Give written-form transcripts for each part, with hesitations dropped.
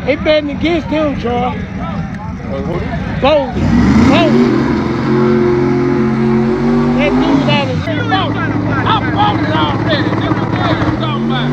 They betting against him, Charles. Bold. That dude out of the I'm voted already. This is what I'm talking about.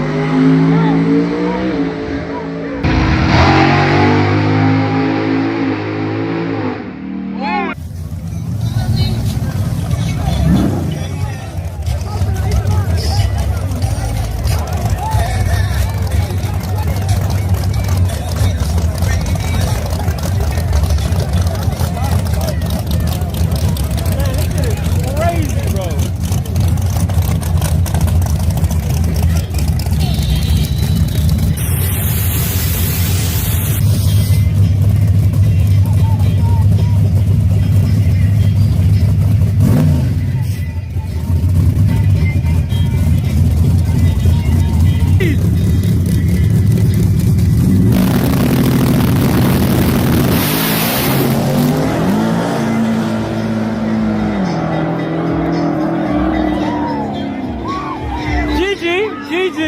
GG.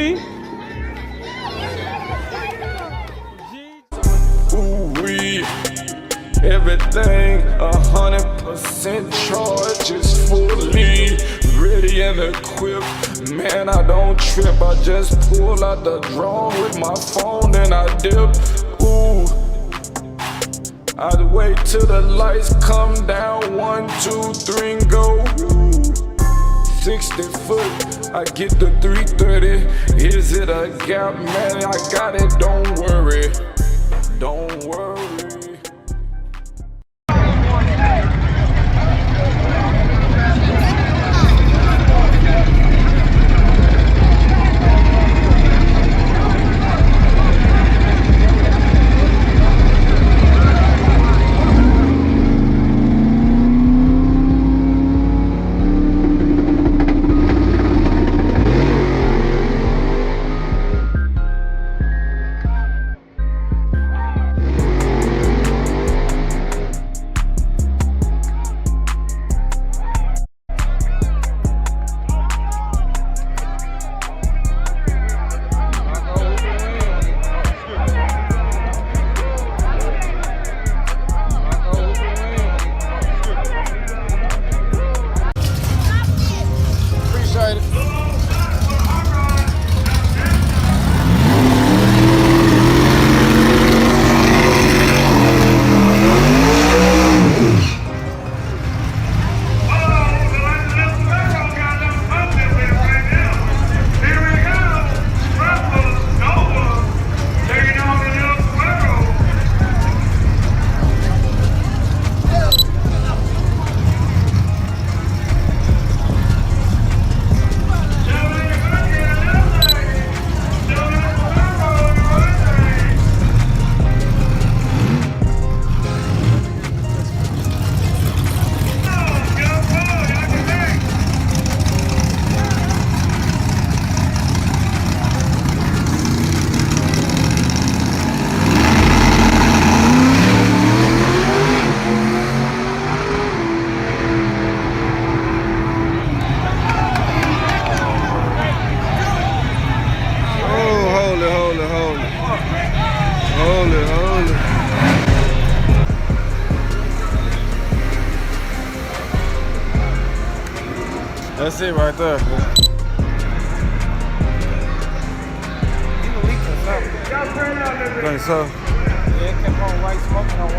Ooh-wee. Everything 100% charges fully ready and equipped. Man, I don't trip. I just pull out the drone with my phone and I dip. Ooh. I'd wait till the lights come down. 1, 2, 3, and go. 60 foot, I get the 330. Is it a gap, man? I got it, don't worry. Don't worry. Hold it. That's it right there. Think so? Yeah, it kept on white smoking on